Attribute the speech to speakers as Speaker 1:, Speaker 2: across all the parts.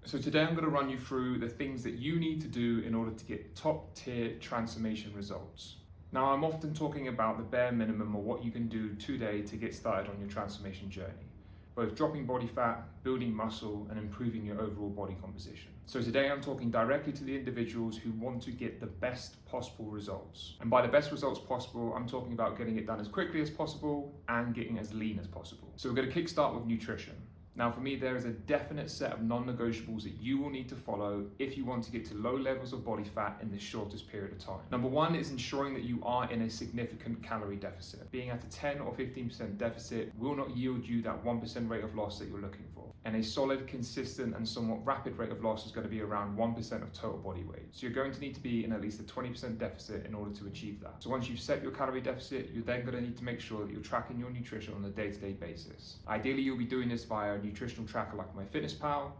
Speaker 1: So today I'm going to run you through the things that you need to do in order to get top tier transformation results. Now, I'm often talking about the bare minimum or what you can do today to get started on your transformation journey, both dropping body fat, building muscle, and improving your overall body composition. So today I'm talking directly to the individuals who want to get the best possible results. And by the best results possible, I'm talking about getting it done as quickly as possible and getting as lean as possible. So we're going to kickstart with nutrition. Now, for me, there is a definite set of non-negotiables that you will need to follow if you want to get to low levels of body fat in the shortest period of time. Number one is ensuring that you are in a significant calorie deficit. Being at a 10 or 15% deficit will not yield you that 1% rate of loss that you're looking for. And a solid, consistent, and somewhat rapid rate of loss is going to be around 1% of total body weight. So you're going to need to be in at least a 20% deficit in order to achieve that. So once you've set your calorie deficit, you're then going to need to make sure that you're tracking your nutrition on a day-to-day basis. Ideally, you'll be doing this via a nutritional tracker like MyFitnessPal.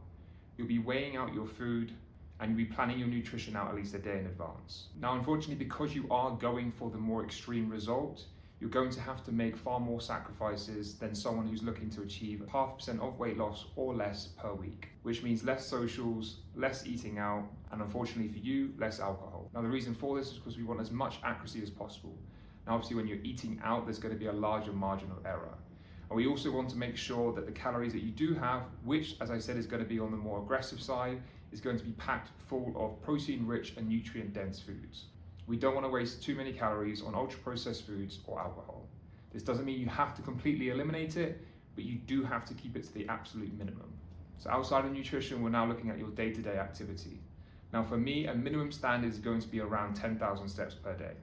Speaker 1: You'll be weighing out your food and you'll be planning your nutrition out at least a day in advance. Now, unfortunately, because you are going for the more extreme result, you're going to have to make far more sacrifices than someone who's looking to achieve 0.5% of weight loss or less per week, which means less socials, less eating out, and unfortunately for you, less alcohol. Now, the reason for this is because we want as much accuracy as possible. Now, obviously, when you're eating out, there's going to be a larger margin of error. And we also want to make sure that the calories that you do have, which, as I said, is going to be on the more aggressive side, is going to be packed full of protein-rich and nutrient-dense foods. We don't want to waste too many calories on ultra-processed foods or alcohol. This doesn't mean you have to completely eliminate it, but you do have to keep it to the absolute minimum. So outside of nutrition, we're now looking at your day-to-day activity. Now, for me, a minimum standard is going to be around 10,000 steps per day,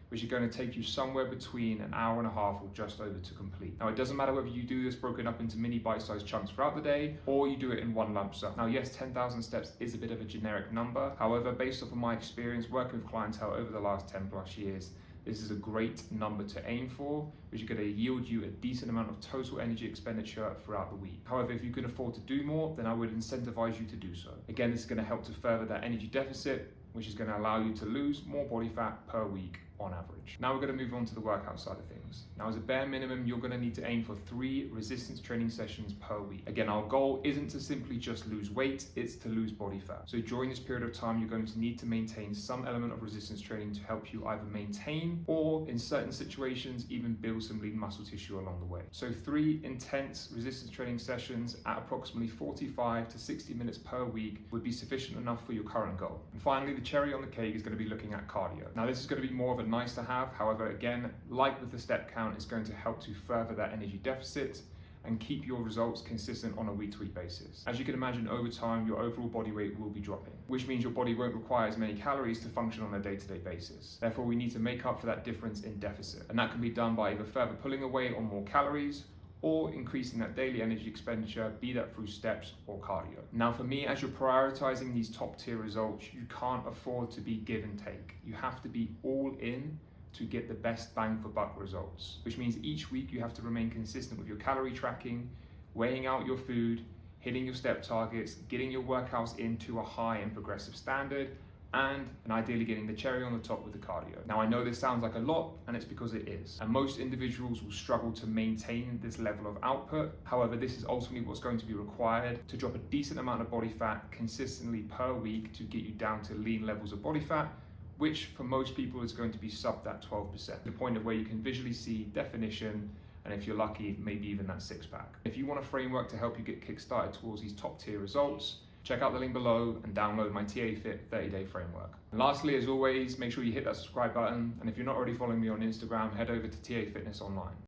Speaker 1: which is going to take you somewhere between an hour and a half or just over to complete. Now, it doesn't matter whether you do this broken up into mini bite-sized chunks throughout the day, or you do it in one lump sum. Now, yes, 10,000 steps is a bit of a generic number. However, based off of my experience working with clientele over the last 10 plus years, this is a great number to aim for, which is going to yield you a decent amount of total energy expenditure throughout the week. However, if you can afford to do more, then I would incentivize you to do so. Again, this is going to help to further that energy deficit, which is going to allow you to lose more body fat per week on average. Now we're going to move on to the workout side of things. Now, as a bare minimum, you're going to need to aim for 3 resistance training sessions per week. Again, our goal isn't to simply just lose weight, it's to lose body fat. So during this period of time, you're going to need to maintain some element of resistance training to help you either maintain or, in certain situations, even build some lean muscle tissue along the way. So 3 intense resistance training sessions at approximately 45 to 60 minutes per week would be sufficient enough for your current goal. And finally, the cherry on the cake is going to be looking at cardio. Now, this is going to be more of a nice to have. However, again, like with the step count, it's going to help to further that energy deficit and keep your results consistent on a week-to-week basis. As you can imagine, over time, your overall body weight will be dropping, which means your body won't require as many calories to function on a day-to-day basis. Therefore, we need to make up for that difference in deficit. And that can be done by either further pulling away on more calories or increasing that daily energy expenditure, be that through steps or cardio. Now, for me, as you're prioritizing these top tier results, you can't afford to be give and take. You have to be all in to get the best bang for buck results, which means each week you have to remain consistent with your calorie tracking, weighing out your food, hitting your step targets, getting your workouts into a high and progressive standard, and ideally getting the cherry on the top with the cardio. Now, I know this sounds like a lot, and it's because it is. And most individuals will struggle to maintain this level of output. However, this is ultimately what's going to be required to drop a decent amount of body fat consistently per week to get you down to lean levels of body fat, which for most people is going to be sub that 12%, the point of where you can visually see definition, and if you're lucky, maybe even that 6-pack. If you want a framework to help you get kickstarted towards these top tier results, check out the link below and download my TA Fit 30-day framework. And lastly, as always, make sure you hit that subscribe button. And if you're not already following me on Instagram, head over to TA Fitness Online.